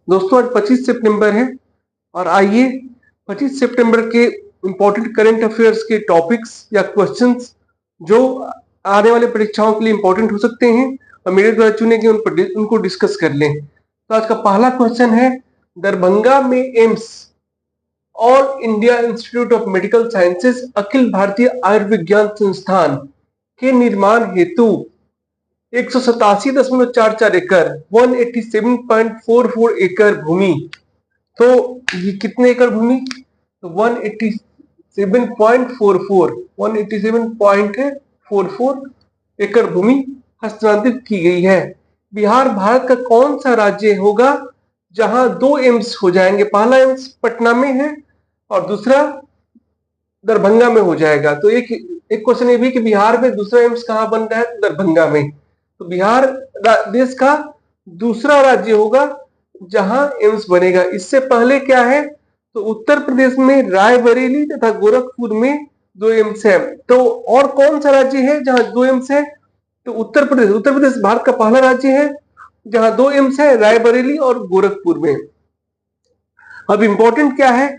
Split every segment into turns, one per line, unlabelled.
दोस्तों आज 25 सितंबर है और आइए 25 सितंबर के इंपॉर्टेंट करंट अफेयर्स के टॉपिक्स या क्वेश्चंस जो आने वाले परीक्षाओं के लिए इंपॉर्टेंट हो सकते हैं और मेरे द्वारा चुने गए उनको डिस्कस कर लें। तो आज का पहला क्वेश्चन है, दरभंगा में AIIMS All India Institute of Medical Sciences अखिल भारतीय आयुर्विज्ञान संस्थान के निर्माण हेतु 187.44 एकड़ 187.44 एकड़ भूमि, तो ये कितने एकड़ भूमि, तो 187.44 एकड़ भूमि हस्तांतरित की गई है। बिहार भारत का कौन सा राज्य होगा जहां दो एम्स हो जाएंगे? पहला एम्स पटना में है और दूसरा दरभंगा में हो जाएगा। तो एक क्वेश्चन ये भी कि बिहार में दूसरा एम्स कहां बन रहा है? तो दरभंगा में। तो बिहार देश का दूसरा राज्य होगा जहां एम्स बनेगा। इससे पहले क्या है, तो उत्तर प्रदेश में रायबरेली तथा गोरखपुर में दो एम्स है। तो और कौन सा राज्य है जहां दो एम्स है? तो उत्तर प्रदेश। उत्तर प्रदेश भारत का पहला राज्य है जहां दो एम्स है, रायबरेली और गोरखपुर में। अब इंपॉर्टेंट क्या है,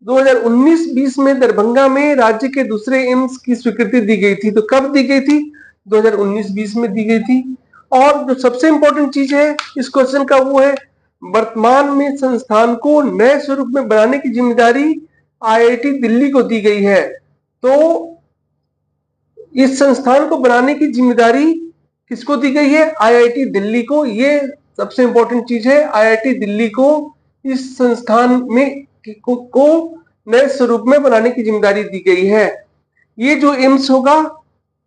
2019-20 में दरभंगा में राज्य के दूसरे एम्स की स्वीकृति दी गई थी। तो कब दी गई थी? 2019-20 में दी गई थी। और जो सबसे इंपॉर्टेंट चीज है इस क्वेश्चन का वो है, वर्तमान में संस्थान को नए स्वरूप में बनाने की जिम्मेदारी आईआईटी दिल्ली को दी गई है। तो इस संस्थान को बनाने की जिम्मेदारी किसको दी गई है? आईआईटी दिल्ली को। ये सबसे इंपॉर्टेंट चीज है, आईआईटी दिल्ली को इस संस्थान में को नए स्वरूप में बनाने की जिम्मेदारी दी गई है। ये जो एम्स होगा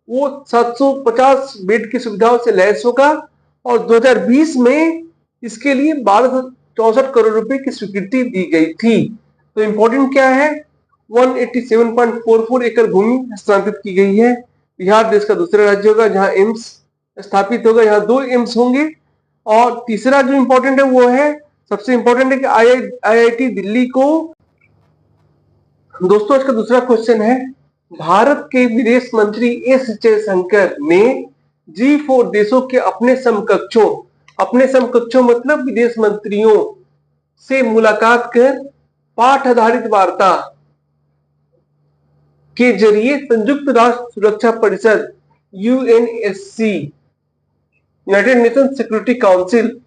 वो 750 बेड की सुविधाओं से लैस होगा और 2020 में इसके लिए 1264 करोड़ रुपए की स्वीकृति दी गई थी। तो इंपॉर्टेंट क्या है, 187.44 एकड़ भूमि हस्तांतरित की गई है। बिहार देश का दूसरा राज्य होगा जहां एम्स स्थापित होगा, यहाँ दो एम्स होंगे। और तीसरा जो इंपॉर्टेंट है वो है, सबसे इंपॉर्टेंट है कि आईआईटी दिल्ली को। दोस्तों आज का दूसरा क्वेश्चन है, भारत के विदेश मंत्री एस जयशंकर ने G4 देशों के अपने समकक्षों मतलब विदेश मंत्रियों से मुलाकात कर पाठ आधारित वार्ता के जरिए संयुक्त राष्ट्र सुरक्षा परिषद UNSC United nation security council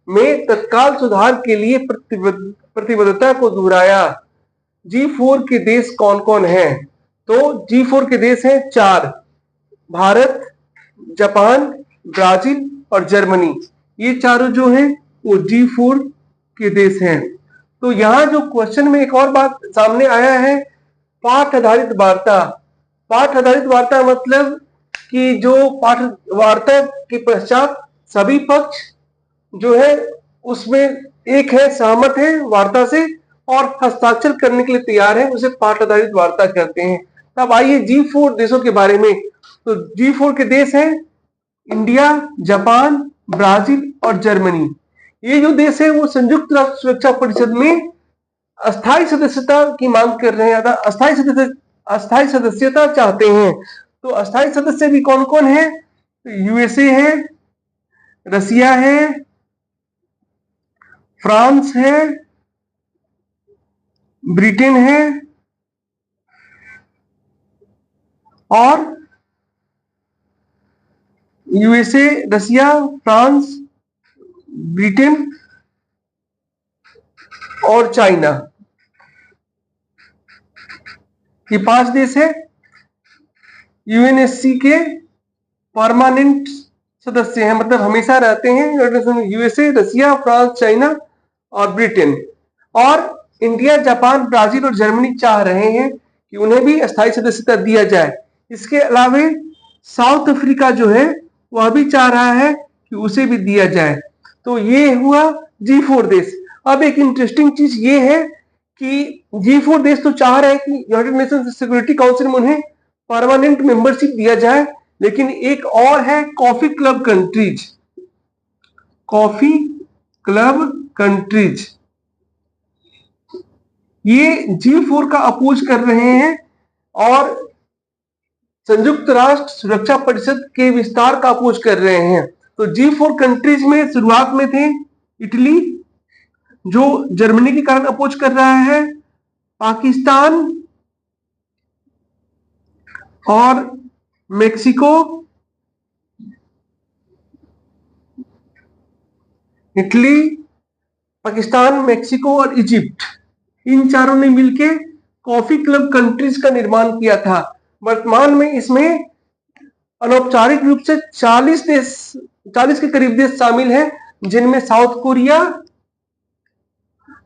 में तत्काल सुधार के लिए प्रतिबद्धता को दोहराया। G4 के देश कौन कौन हैं? तो G4 के देश हैं 4, भारत, जापान, ब्राजील और जर्मनी। ये चारों जो हैं वो G4 के देश हैं। तो यहां जो क्वेश्चन में एक और बात सामने आया है, पाठ आधारित वार्ता। पाठ आधारित वार्ता मतलब कि जो पाठ वार्ता के पश्चात सभी पक्ष जो है उसमें एक है, सहमत है वार्ता से और हस्ताक्षर करने के लिए तैयार है, उसे पाठ आधारित वार्ता कहते हैं। अब आइए G4 देशों के बारे में। तो G4 के देश हैं इंडिया, जापान, ब्राजील और जर्मनी। ये जो देश है वो संयुक्त राष्ट्र सुरक्षा परिषद में अस्थायी सदस्यता की मांग कर रहे हैं, अस्थायी सदस्यता चाहते हैं। तो अस्थायी सदस्य भी कौन कौन है? यूएसए है, रसिया है, फ्रांस है, ब्रिटेन है और यूएसए, रसिया, फ्रांस, ब्रिटेन और चाइना। ये 5 देश है यूएनएससी के परमानेंट सदस्य हैं, मतलब हमेशा रहते हैं। यूएसए, रसिया, फ्रांस, चाइना और ब्रिटेन। और इंडिया, जापान, ब्राजील और जर्मनी चाह रहे हैं कि उन्हें भी अस्थायी सदस्यता दिया जाए। इसके अलावा साउथ अफ्रीका जो है वह भी चाह रहा है कि उसे भी दिया जाए। तो ये हुआ G4 देश। अब एक इंटरेस्टिंग चीज ये है कि G4 देश तो चाह रहे हैं कि यूनाइटेड नेशन सिक्योरिटी काउंसिल में उन्हें परमानेंट मेंबरशिप दिया जाए, लेकिन एक और है coffee club countries. Coffee club countries ये G4 का अपोज कर रहे हैं और संयुक्त राष्ट्र सुरक्षा परिषद के विस्तार का अपोज कर रहे हैं। तो G4 कंट्रीज में शुरुआत में थे इटली, जो जर्मनी के कारण अपोज कर रहा है, पाकिस्तान और मेक्सिको, इटली, पाकिस्तान, मेक्सिको और इजिप्ट, इन चारों ने मिलके कॉफी क्लब कंट्रीज का निर्माण किया था। वर्तमान में इसमें अनौपचारिक रूप से 40 के करीब देश शामिल हैं, जिनमें साउथ कोरिया,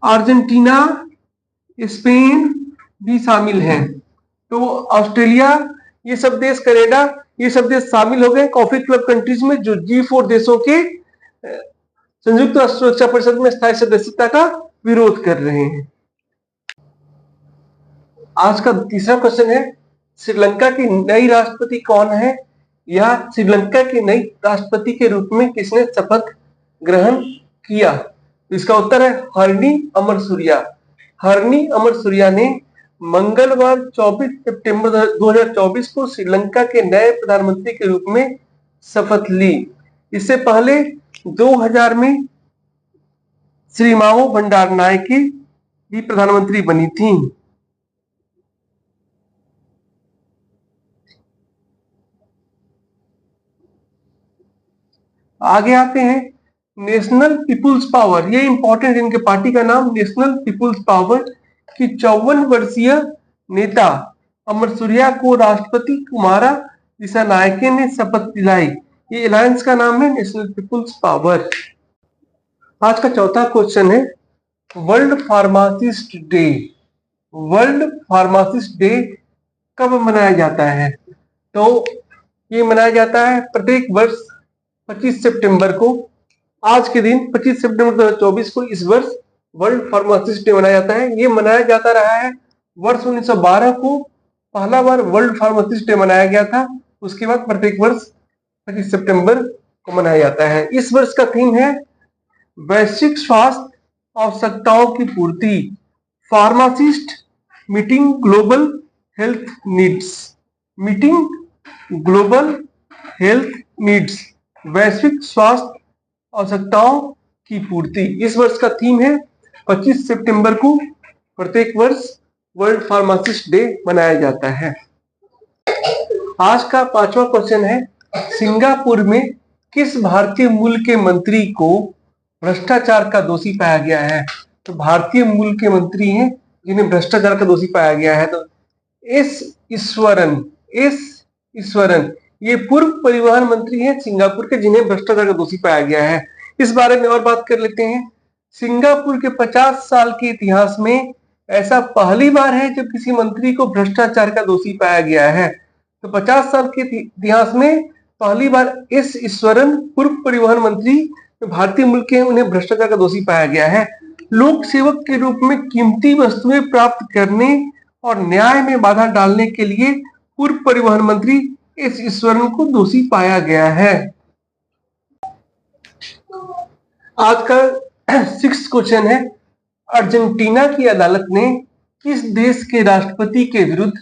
अर्जेंटीना, स्पेन भी शामिल हैं। तो ऑस्ट्रेलिया, ये सब देश, कनाडा, ये सब देश शामिल हो गए कॉफी क्लब कंट्रीज में, जो G4 देशों के संयुक्त राष्ट्र सुरक्षा परिषद में स्थायी सदस्यता का विरोध कर रहे हैं। आज का तीसरा क्वेश्चन है, श्रीलंका की नई राष्ट्रपति कौन है? या श्रीलंका की नई राष्ट्रपति के रूप में किसने शपथ ग्रहण किया? तो इसका उत्तर है हरनी अमरसूरिया। हरनी अमरसूरिया ने मंगलवार 24 सितंबर 2024 को श्रीलंका के नए प्रधानमंत्री के रूप में शपथ ली। इससे पहले 2000 में श्रीमावो बंडारनायके भी प्रधानमंत्री बनी थी। आगे आते हैं, नेशनल पीपुल्स पावर, ये इंपॉर्टेंट, इनके पार्टी का नाम नेशनल पीपुल्स पावर की 54 वर्षीय नेता अमरसूरिया को राष्ट्रपति कुमारा दिसानायके ने शपथ दिलाई। ये अलायंस का नाम है नेशनल पीपुल्स पावर। आज का चौथा क्वेश्चन है, world pharmacist day. World pharmacist day कब मनाया जाता है? तो ये मनाया जाता है प्रत्येक वर्ष 25 सितंबर को। आज के दिन 25 सितंबर 2024 को इस वर्ष वर्ल्ड फार्मासिस्ट डे मनाया जाता है। ये मनाया जाता रहा है। वर्ष 1912 को पहला बार वर्ल्ड फार्मासिस्ट डे मनाया गया था। उसके बाद प्रत्येक वर्ष 25 सितंबर को मनाया जाता है। इस वर्ष का थीम है वैश्विक स्वास्थ्य आवश्यकताओं की पूर्ति, pharmacist meeting global health needs. Meeting global health needs, वैश्विक स्वास्थ्य आवश्यकताओं की पूर्ति। इस वर्ष का थीम है 25 सितंबर को प्रत्येक वर्ष वर्ल्ड फार्मासिस्ट डे मनाया जाता है। आज का पांचवा क्वेश्चन है, सिंगापुर में किस भारतीय मूल के मंत्री को भ्रष्टाचार का दोषी पाया गया है? तो भारतीय मूल के मंत्री हैं जिन्हें भ्रष्टाचार का दोषी पाया गया है। तो एस ईश्वरन ये पूर्व परिवहन मंत्री हैं सिंगापुर के, जिन्हें भ्रष्टाचार का दोषी पाया गया है। इस बारे में और बात कर लेते हैं। सिंगापुर के 50 साल के इतिहास में ऐसा पहली बार है जब किसी मंत्री को भ्रष्टाचार का दोषी पाया गया है। तो 50 साल के इतिहास में पहली बार एस ईश्वरन, पूर्व परिवहन मंत्री जो भारतीय मूल के हैं, उन्हें भ्रष्टाचार का दोषी पाया गया है। लोक सेवक के रूप में कीमती वस्तुएं प्राप्त करने और न्याय में बाधा डालने के लिए पूर्व परिवहन मंत्री एस ईश्वरन को दोषी पाया गया है। आज का 6th क्वेश्चन है, अर्जेंटीना की अदालत ने किस देश के राष्ट्रपति के विरुद्ध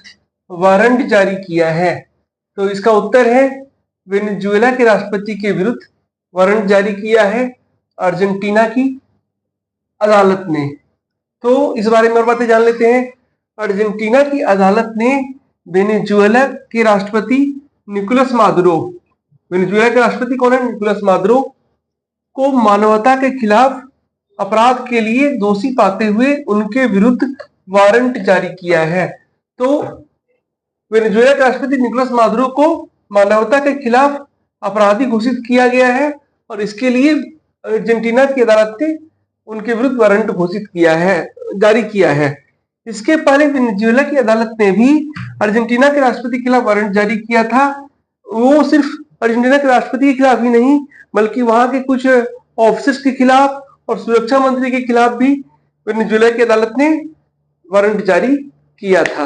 वारंट जारी किया है? तो इसका उत्तर है वेनेजुएला के राष्ट्रपति के विरुद्ध वारंट जारी किया है अर्जेंटीना की अदालत ने। तो इस बारे में और बातें जान लेते हैं। अर्जेंटीना की अदालत ने वेनेजुएला के राष्ट्रपति निकोलस मादुरो, वेनेजुएला के राष्ट्रपति कौन है? निकोलस मादुरो को मानवता के खिलाफ अपराध के लिए दोषी पाते हुए उनके विरुद्ध वारंट जारी किया है। तो वेनेजुएला के राष्ट्रपति निकोलस मादुरो को मानवता के खिलाफ अपराधी घोषित किया गया है और इसके लिए अर्जेंटीना की अदालत ने उनके विरुद्ध वारंट घोषित किया है, जारी किया है। इसके पहले वेनेजुएला की अदालत ने भी अर्जेंटीना के राष्ट्रपति के खिलाफ वारंट जारी किया था। वो सिर्फ अर्जेंटीना के राष्ट्रपति के खिलाफ ही नहीं, बल्कि वहां के कुछ ऑफिसर्स के खिलाफ और सुरक्षा मंत्री के खिलाफ भी वेनेजुएला की अदालत ने वारंट जारी किया था।